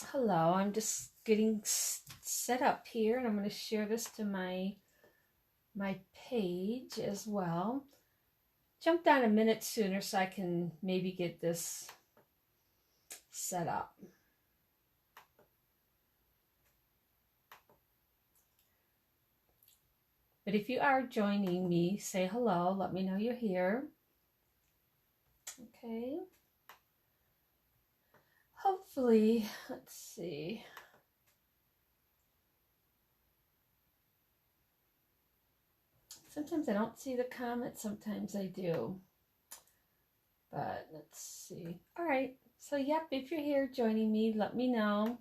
Hello, I'm just getting set up here, and I'm going to share this to my page as well. Jumped on a minute sooner so I can maybe get this set up. But if you are joining me, say hello. Let me know you're here. Okay. Hopefully, let's see. Sometimes I don't see the comments, sometimes I do. But let's see. All right. So, yep, if you're here joining me, let me know.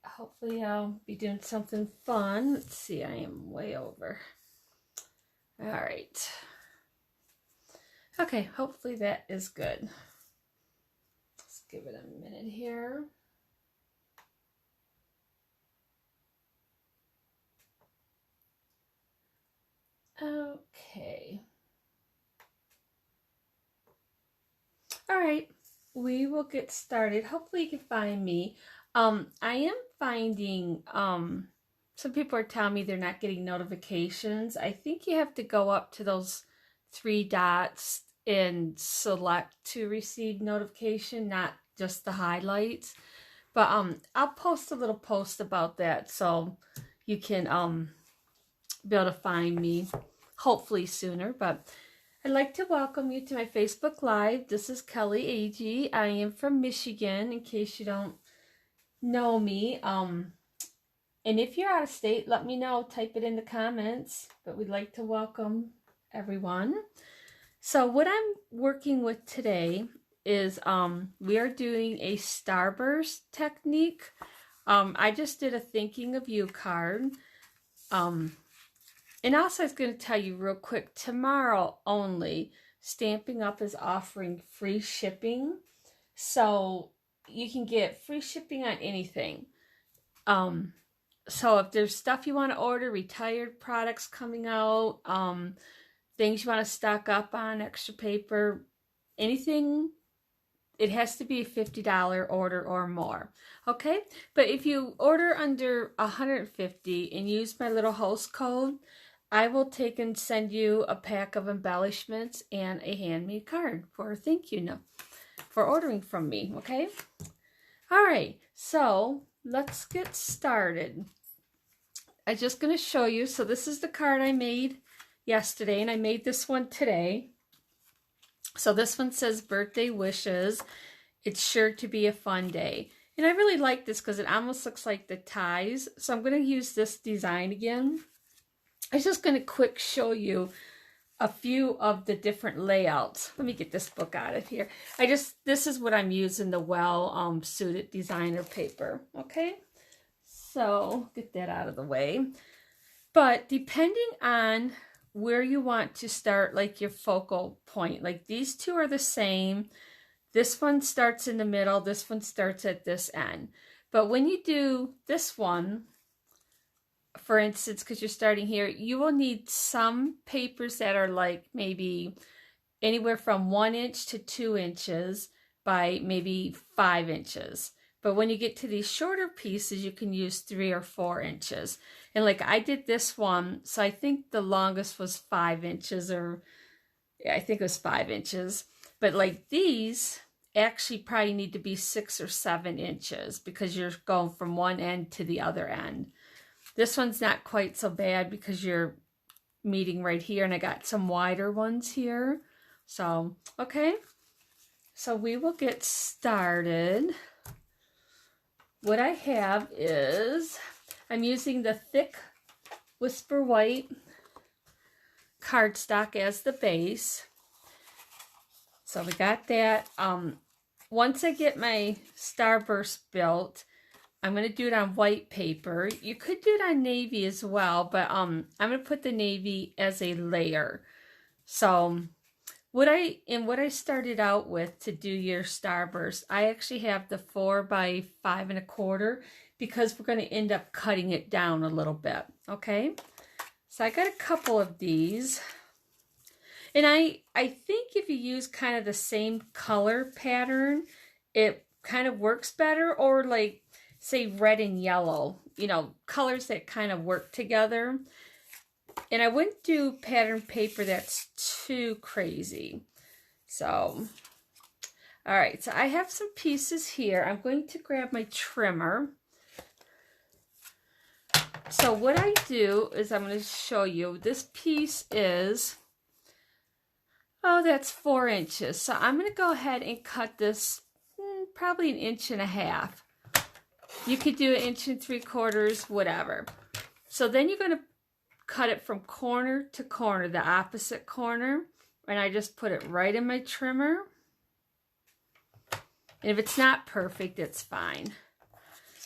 Hopefully I'll be doing something fun. Let's see, I am way over. All right. Okay, hopefully that is good. Let's give it a minute here. Okay. All right, we will get started. Hopefully you can find me. I am finding some people are telling me they're not getting notifications. I think you have to go up to those three dots and select to receive notification, not just the highlights. But I'll post a little post about that so you can be able to find me hopefully sooner. But I'd like to welcome you to my Facebook Live. This is Kelly A.G. I am from Michigan, in case you don't know me. And if you're out of state, let me know. Type it in the comments. But we'd like to welcome everyone. So what I'm working with today is we are doing a Starburst technique. I just did a thinking of you card. And also I was going to tell you real quick, tomorrow only, Stampin' Up! Is offering free shipping. So you can get free shipping on anything. So if there's stuff you want to order, retired products coming out, things you want to stock up on, extra paper, anything, it has to be a $50 order or more. Okay? But if you order under $150 and use my little host code, I will take and send you a pack of embellishments and a handmade card for a thank you note for ordering from me, okay? All right, so let's get started. I'm just going to show you. So this is the card I made yesterday, and I made this one today. So this one says birthday wishes. It's sure to be a fun day. And I really like this because it almost looks like the ties. So I'm going to use this design again. I'm just going to quick show you a few of the different layouts. Let me get this book out of here. This is what I'm using, the well suited designer paper. Okay, so get that out of the way. But depending on where you want to start, like your focal point, like these two are the same. This one starts in the middle. This one starts at this end. But when you do this one, for instance, because you're starting here, you will need some papers that are like maybe anywhere from 1 inch to 2 inches by maybe 5 inches. But when you get to these shorter pieces, you can use 3 or 4 inches. And like I did this one, so I think the longest was 5 inches, or yeah, I think it was 5 inches. But like these actually probably need to be 6 or 7 inches because you're going from one end to the other end. This one's not quite so bad because you're meeting right here, and I got some wider ones here. So, okay. So we will get started. What I have is, I'm using the thick Whisper White cardstock as the base. So we got that. Once I get my Starburst built, I'm going to do it on white paper. You could do it on navy as well, but I'm going to put the navy as a layer. So what I started out with to do your Starburst, I actually have the 4 by 5 1/4 because we're going to end up cutting it down a little bit. Okay, so I got a couple of these. And I think if you use kind of the same color pattern it kind of works better, or like say red and yellow, you know, colors that kind of work together. And I wouldn't do pattern paper that's too crazy. So, all right, so I have some pieces here. I'm going to grab my trimmer. So what I do is I'm going to show you, this piece is, oh, that's 4 inches. So I'm going to go ahead and cut this probably 1.5 inches. You could do 1 3/4 inches, whatever. So then you're going to cut it from corner to corner, the opposite corner. And I just put it right in my trimmer. And if it's not perfect, it's fine.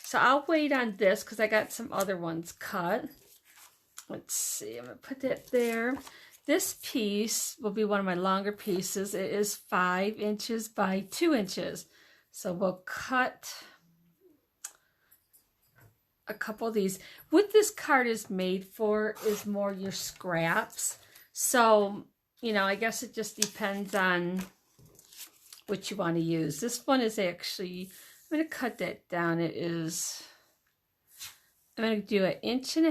So I'll wait on this because I got some other ones cut. Let's see, I'm going to put that there. This piece will be one of my longer pieces. It is 5 inches by 2 inches. So we'll cut a couple of these. What this card is made for is more your scraps. So, you know, I guess it just depends on what you want to use. This one is actually, I'm going to cut that down. It is, I'm going to do 1.5 inches.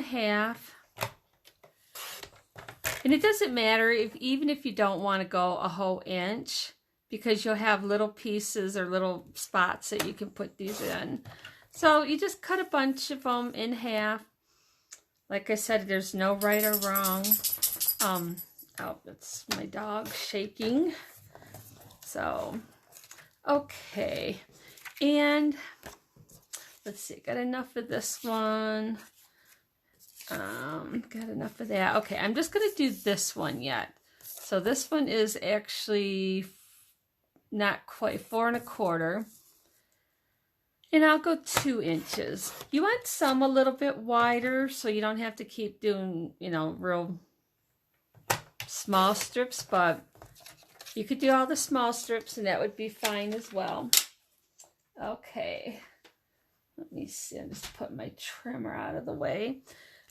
And it doesn't matter even if you don't want to go a whole inch, because you'll have little pieces or little spots that you can put these in. So you just cut a bunch of them in half. Like I said, there's no right or wrong. Oh, that's my dog shaking. So, okay. And let's see, got enough of this one. Got enough of that. Okay, I'm just going to do this one yet. So this one is actually not quite 4 1/4. And I'll go 2 inches. You want some a little bit wider so you don't have to keep doing, you know, real small strips, but you could do all the small strips and that would be fine as well. Okay. Let me see. I'm just putting my trimmer out of the way.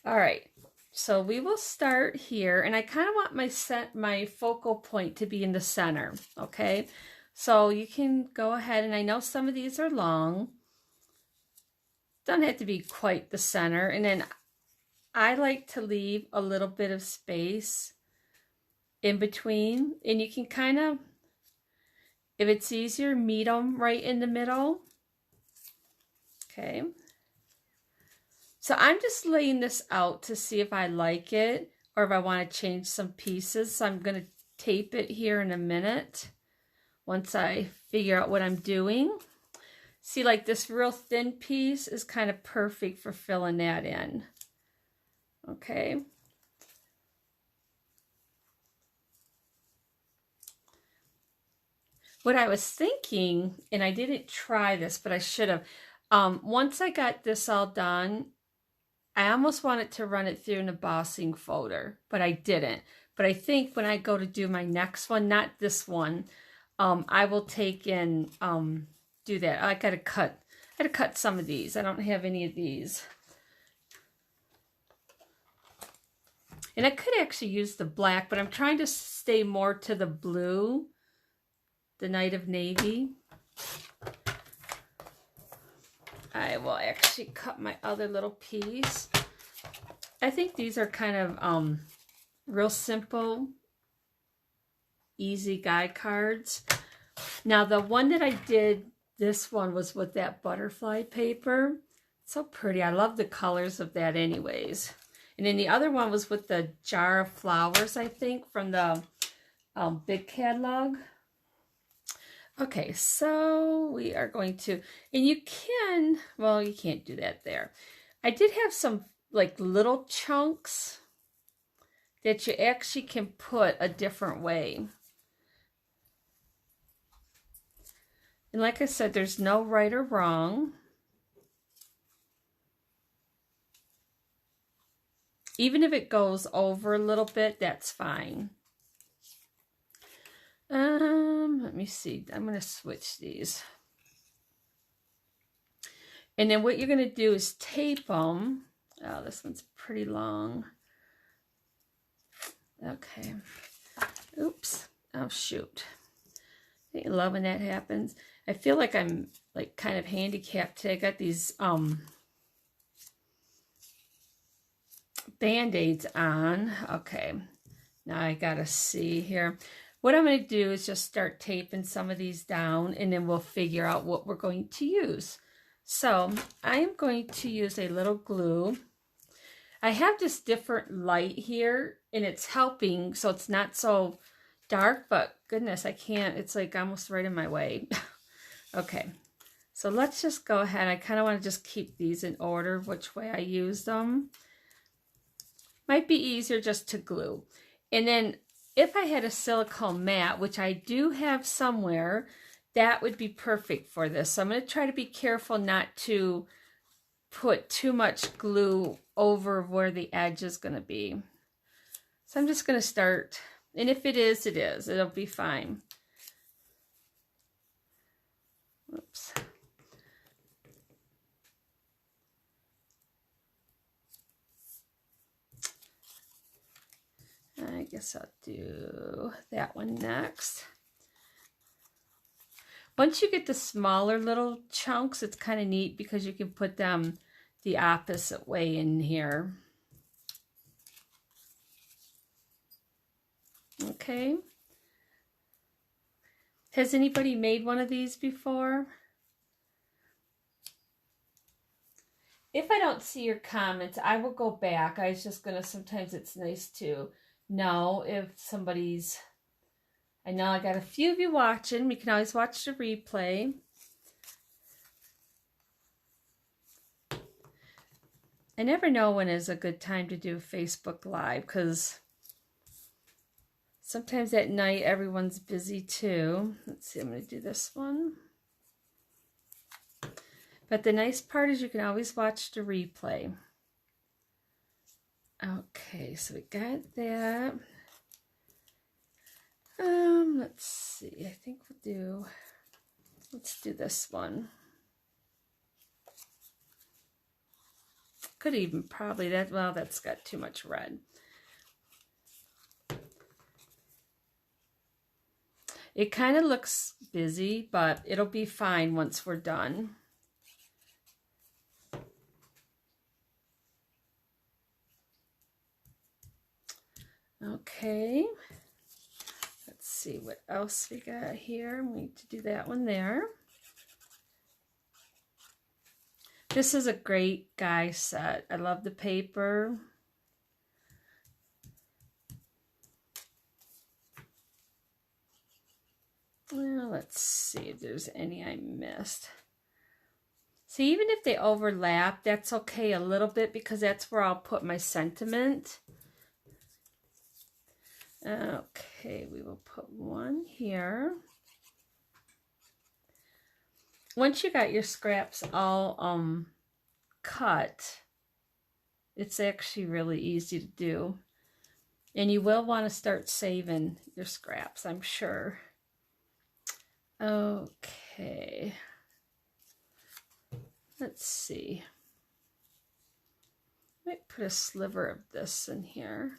All right. So we will start here, and I kind of want my focal point to be in the center, okay? So you can go ahead, and I know some of these are long. Don't have to be quite the center. And then I like to leave a little bit of space in between, and you can kind of, if it's easier, meet them right in the middle. Okay. So I'm just laying this out to see if I like it or if I want to change some pieces. So I'm going to tape it here in a minute once I figure out what I'm doing. See, like this real thin piece is kind of perfect for filling that in. Okay. What I was thinking, and I didn't try this, but I should have, once I got this all done, I almost wanted to run it through an embossing folder, but I didn't. But I think when I go to do my next one, not this one, I will take and do that. I gotta cut some of these. I don't have any of these. And I could actually use the black, but I'm trying to stay more to the blue, the Night of Navy. I will actually cut my other little piece. I think these are kind of real simple, easy guide cards. Now the one that I did, this one was with that butterfly paper. It's so pretty. I love the colors of that anyways. And then the other one was with the jar of flowers, I think, from the big catalog. Okay, so we are going to, and you can, well, you can't do that there. I did have some like little chunks that you actually can put a different way. And like I said, there's no right or wrong. Even if it goes over a little bit, that's fine. Let me see. I'm going to switch these. And then what you're going to do is tape them. Oh, this one's pretty long. Okay. Oops. Oh, shoot. I love when that happens. I feel like I'm like kind of handicapped today. I got these Band-Aids on. Okay, now I gotta see here. What I'm going to do is just start taping some of these down, and then we'll figure out what we're going to use. So I'm going to use a little glue. I have this different light here, and it's helping, so it's not so dark, but goodness, I can't. It's like almost right in my way. Okay, so let's just go ahead. I kind of want to just keep these in order, which way I use them. Might be easier just to glue. And then if I had a silicone mat, which I do have somewhere, that would be perfect for this. So I'm going to try to be careful not to put too much glue over where the edge is going to be. So I'm just going to start, and if it is, it is. It'll be fine. Oops. I guess I'll do that one next. Once you get the smaller little chunks, it's kind of neat because you can put them the opposite way in here. Okay. Has anybody made one of these before? If I don't see your comments, I will go back. I was just going to, sometimes it's nice to know if somebody's, I know I got a few of you watching. We can always watch the replay. I never know when is a good time to do Facebook Live, because sometimes at night everyone's busy too. Let's see, I'm going to do this one. But the nice part is you can always watch the replay. Okay, so we got that. Let's see, I think let's do this one. Could even probably, well, that's got too much red. It kind of looks busy, but it'll be fine once we're done. Okay, let's see what else we got here. We need to do that one there. This is a great guy set. I love the paper. Well, let's see if there's any I missed. See, even if they overlap, that's okay a little bit, because that's where I'll put my sentiment. Okay, we will put one here. Once you got your scraps all cut, it's actually really easy to do. And you will want to start saving your scraps, I'm sure. Okay. Let's see. Might put a sliver of this in here.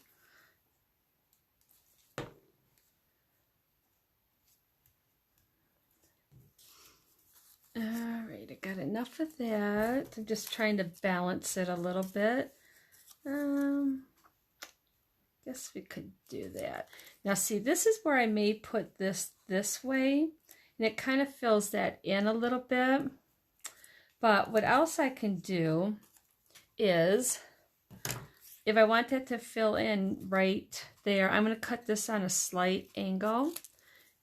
All right, I got enough of that. I'm just trying to balance it a little bit. Guess we could do that. Now see, this is where I may put this way, and it kind of fills that in a little bit. But what else I can do is, if I want that to fill in right there, I'm going to cut this on a slight angle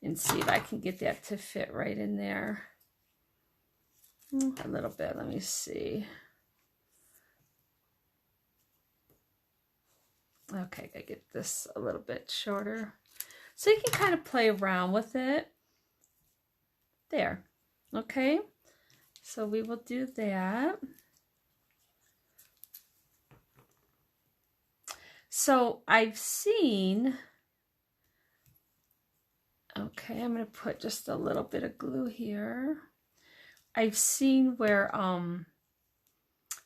and see if I can get that to fit right in there. A little bit, let me see. Okay, I get this a little bit shorter. So you can kind of play around with it. There, okay? So we will do that. So I've seen, okay, I'm going to put just a little bit of glue here. I've seen where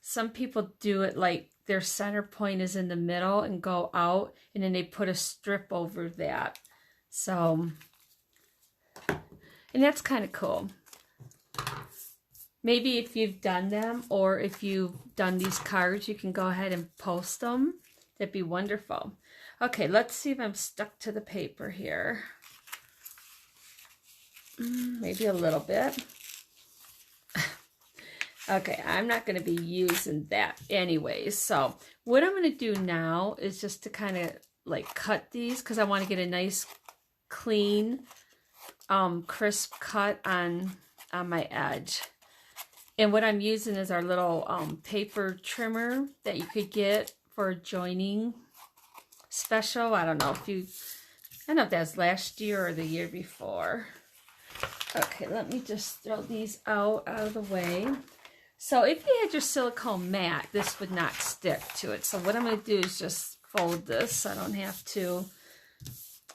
some people do it like their center point is in the middle and go out, and then they put a strip over that. So, and that's kind of cool. Maybe if you've done them or if you've done these cards, you can go ahead and post them. That'd be wonderful. Okay, let's see if I'm stuck to the paper here. Maybe a little bit. Okay, I'm not going to be using that anyways. So what I'm going to do now is just to kind of like cut these because I want to get a nice clean crisp cut on my edge. And what I'm using is our little paper trimmer that you could get for a joining special. I don't know if that was last year or the year before. Okay, let me just throw these out of the way. So if you had your silicone mat, this would not stick to it. So what I'm going to do is just fold this so I don't have to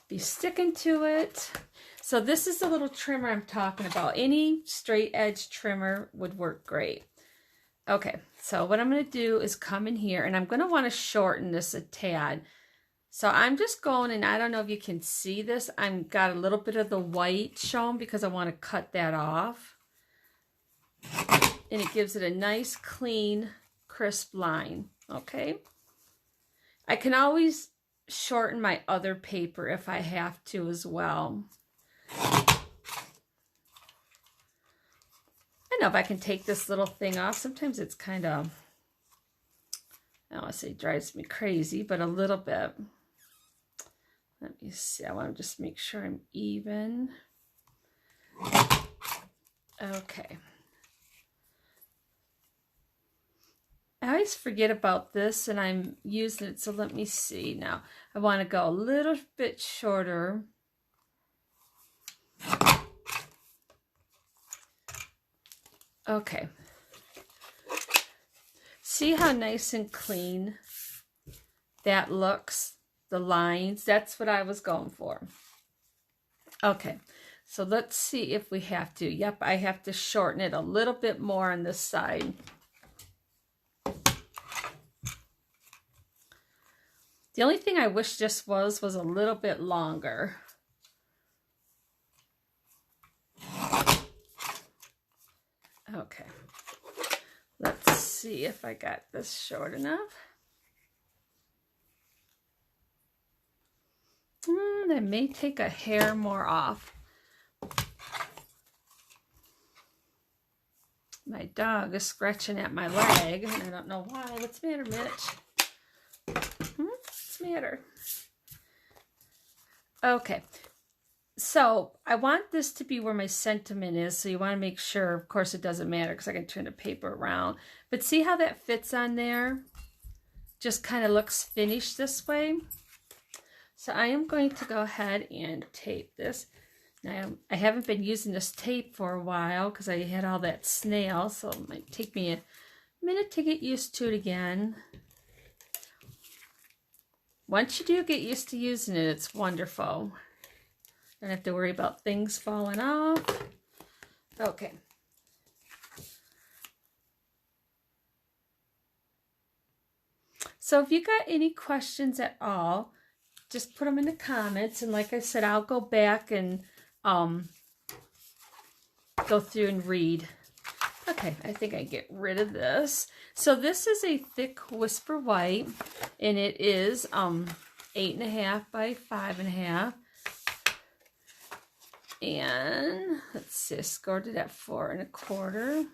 be sticking to it. So this is the little trimmer I'm talking about. Any straight edge trimmer would work great. Okay, so what I'm going to do is come in here, and I'm going to want to shorten this a tad. So I'm just going, and I don't know if you can see this. I've got a little bit of the white shown because I want to cut that off. And it gives it a nice, clean, crisp line, okay? I can always shorten my other paper if I have to as well. I know if I can take this little thing off. Sometimes it's kind of, I don't want to say drives me crazy, but a little bit. Let me see. I want to just make sure I'm even. Okay. I always forget about this and I'm using it, so let me see now. I want to go a little bit shorter. Okay. See how nice and clean that looks? The lines, that's what I was going for. Okay, so let's see if we have to. Yep, I have to shorten it a little bit more on this side. The only thing I wish this was a little bit longer. Okay, let's see if I got this short enough. That may take a hair more off. My dog is scratching at my leg, and I don't know why. What's the matter, Mitch? What's the matter? Okay. So I want this to be where my sentiment is. So you want to make sure, of course it doesn't matter because I can turn the paper around. But see how that fits on there? Just kind of looks finished this way. So I am going to go ahead and tape this. Now, I haven't been using this tape for a while because I had all that snail. So it might take me a minute to get used to it again. Once you do get used to using it, it's wonderful. Don't have to worry about things falling off. Okay. So if you got any questions at all, just put them in the comments. And like I said, I'll go back and go through and read. Okay, I think I get rid of this. So this is a thick Whisper White, and it is 8.5 by 5.5. And let's see, I scored it at 4 1/4.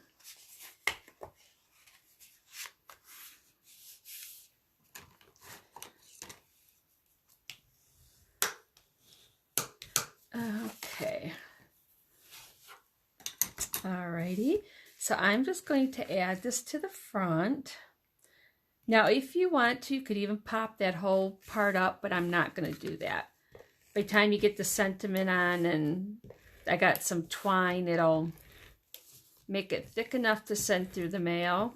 Okay. Alrighty. So I'm just going to add this to the front. Now, if you want to, you could even pop that whole part up, but I'm not going to do that. By the time you get the sentiment on and I got some twine, it'll make it thick enough to send through the mail.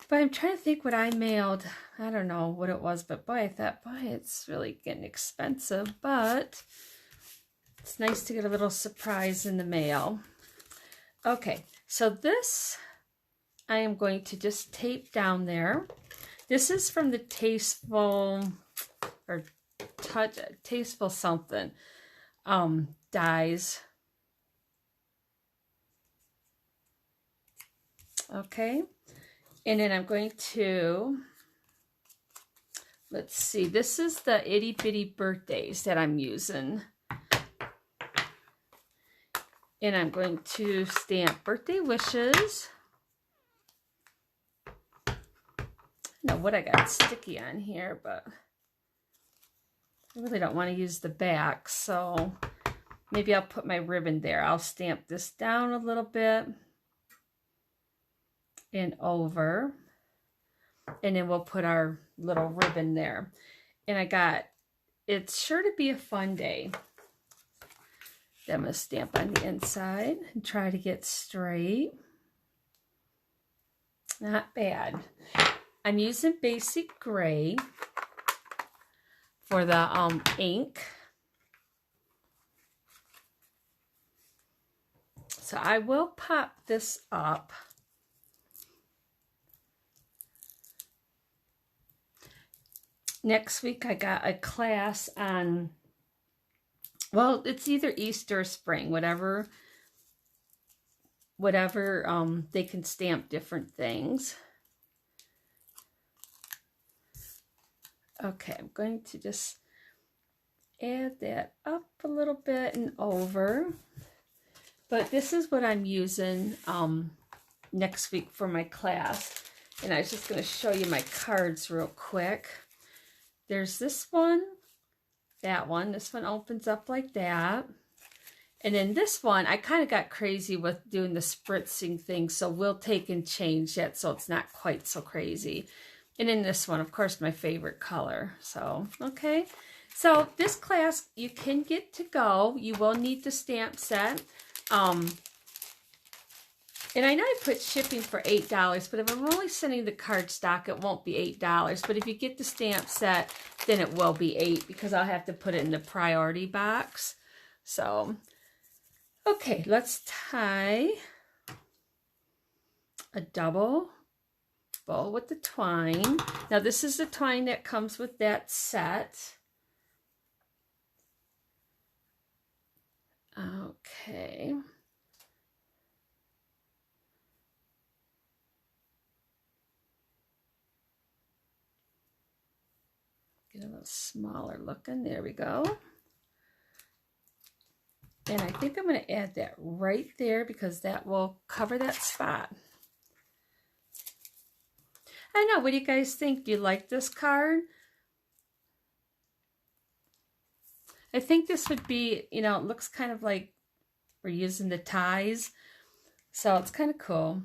But I'm trying to think what I mailed. I don't know what it was, but boy, I thought, boy, it's really getting expensive. But it's nice to get a little surprise in the mail. Okay, so this I am going to just tape down there. This is from the Tasteful, or Tasteful something, dies. Okay, and then I'm going to, let's see, this is the itty bitty birthdays that I'm using. And I'm going to stamp birthday wishes. I don't know what I got sticky on here, but I really don't want to use the back, so maybe I'll put my ribbon there. I'll stamp this down a little bit and over, and then we'll put our little ribbon there. And I got, it's sure to be a fun day. I'm going to stamp on the inside and try to get straight. Not bad. I'm using basic gray for the ink. So I will pop this up. Next week I got a class on, well, it's either Easter or spring, whatever they can stamp different things. Okay, I'm going to just add that up a little bit and over. But this is what I'm using next week for my class. And I was just going to show you my cards real quick. There's this one, that one. This one opens up like that. And then this one, I kind of got crazy with doing the spritzing thing, so we'll take and change that so it's not quite so crazy. And then this one, of course, my favorite color. So, okay. So this class, you can get to go. You will need the stamp set. And I know I put shipping for $8, but if I'm only sending the cardstock, it won't be $8. But if you get the stamp set, then it will be $8 because I'll have to put it in the priority box. So, okay, let's tie a double bow with the twine. Now this is the twine that comes with that set. Okay. Get a little smaller looking. There we go. And I think I'm going to add that right there because that will cover that spot. I know, what do you guys think? Do you like this card? I think this would be, you know, it looks kind of like we're using the ties. So it's kind of cool.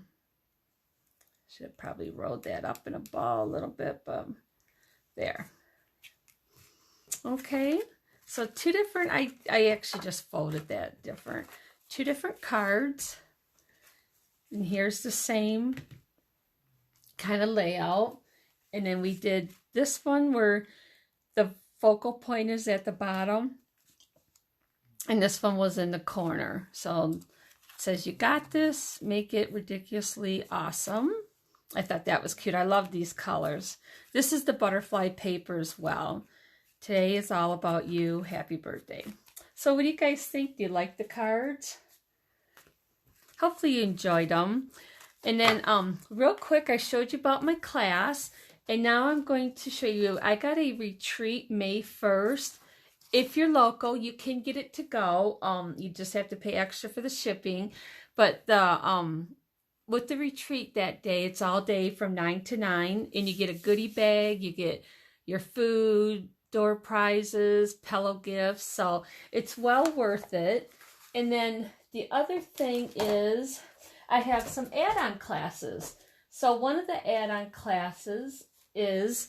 Should have probably rolled that up in a ball a little bit, but there. Okay. So two different, I actually just folded that different. Two different cards. And here's the same kind of layout. And then we did this one where the focal point is at the bottom. And this one was in the corner. So it says, you got this, make it ridiculously awesome. I thought that was cute. I love these colors. This is the butterfly paper as well. Today is all about you. Happy birthday. So what do you guys think? Do you like the cards? Hopefully you enjoyed them. And then real quick, I showed you about my class. And now I'm going to show you, I got a retreat May 1st. If you're local, you can get it to go. You just have to pay extra for the shipping. But the with the retreat that day, it's all day from 9 to 9. And you get a goodie bag. You get your food, door prizes, pillow gifts. So it's well worth it. And then the other thing is I have some add-on classes. So one of the add-on classes is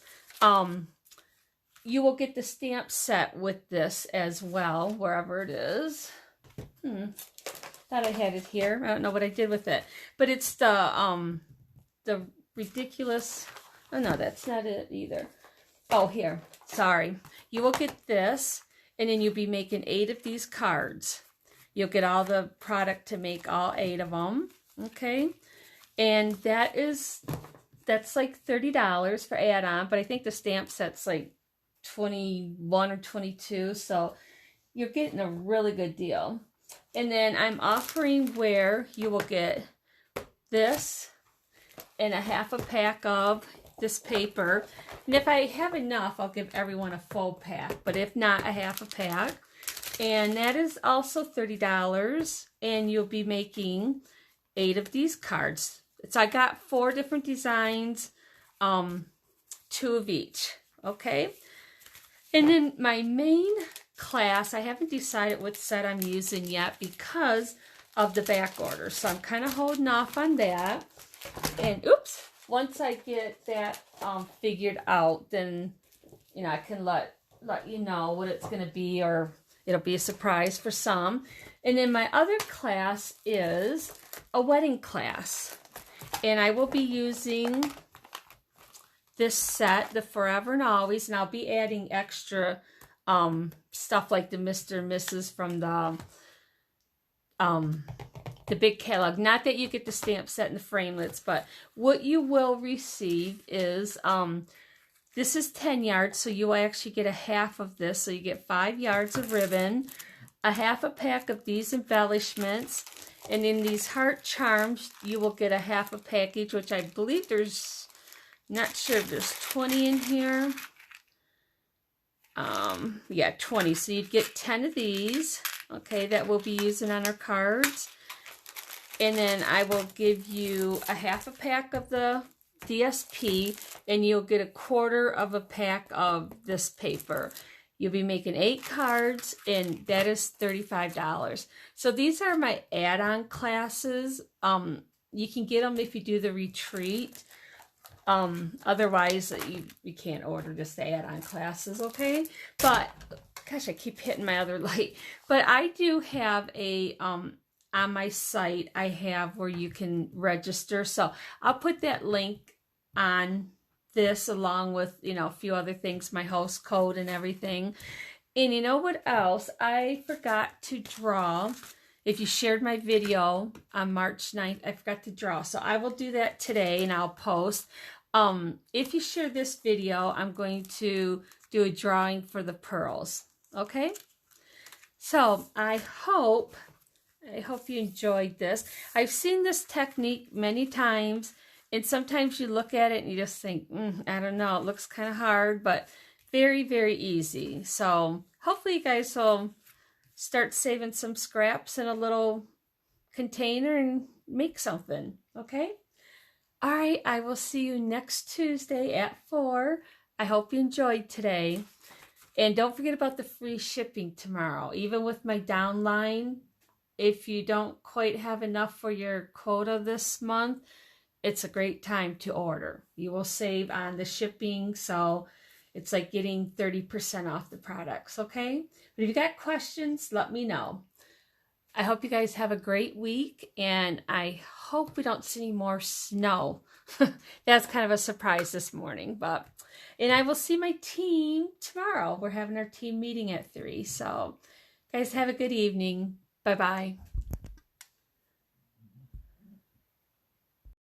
you will get the stamp set with this as well, wherever it is. Thought I had it here. I don't know what I did with it. But it's the ridiculous, oh no, that's not it either. Oh, here, sorry. You will get this, and then you'll be making 8 of these cards. You'll get all the product to make all 8 of them, okay? And that's like $30 for add-on, but I think the stamp set's like 21 or 22, so you're getting a really good deal. And then I'm offering where you will get this and a half a pack of this paper. And if I have enough, I'll give everyone a full pack. But if not, a half a pack. And that is also $30. And you'll be making 8 of these cards. So I got 4 different designs, 2 of each. Okay. And then my main class, I haven't decided what set I'm using yet because of the back order. So I'm kind of holding off on that. And oops, once I get that figured out, then, you know, I can let you know what it's going to be, or it'll be a surprise for some. And then my other class is a wedding class. And I will be using this set, the Forever and Always, and I'll be adding extra stuff like the Mr. and Mrs. from the big catalog. Not that you get the stamp set and the framelits, but what you will receive is this is 10 yards, so you will actually get a half of this. So you get 5 yards of ribbon, a half a pack of these embellishments, and in these heart charms, you will get a half a package, which I believe there's, not sure if there's 20 in here. Yeah, 20. So you'd get 10 of these, okay, that we'll be using on our cards. And then I will give you a half a pack of the DSP, and you'll get a quarter of a pack of this paper. You'll be making 8 cards, and that is $35. So these are my add-on classes. You can get them if you do the retreat. Otherwise, you can't order just the add-on classes, okay? But, gosh, I keep hitting my other light. But I do have a, on my site, I have where you can register. So I'll put that link on this along with, you know, a few other things, my host code and everything. And you know what else? I forgot to draw. If you shared my video on March 9th, I forgot to draw. So I will do that today and I'll post. If you share this video, I'm going to do a drawing for the pearls. Okay? So I hope you enjoyed this. I've seen this technique many times, and sometimes you look at it and you just think, I don't know, it looks kind of hard, but very, very easy. So hopefully you guys will start saving some scraps in a little container and make something, okay? All right, I will see you next Tuesday at 4. I hope you enjoyed today. And don't forget about the free shipping tomorrow. Even with my downline, if you don't quite have enough for your quota this month, it's a great time to order. You will save on the shipping, so it's like getting 30% off the products, okay? But if you got questions, let me know. I hope you guys have a great week, and I hope we don't see any more snow. That's kind of a surprise this morning, and I will see my team tomorrow. We're having our team meeting at 3, so guys, have a good evening. Bye-bye.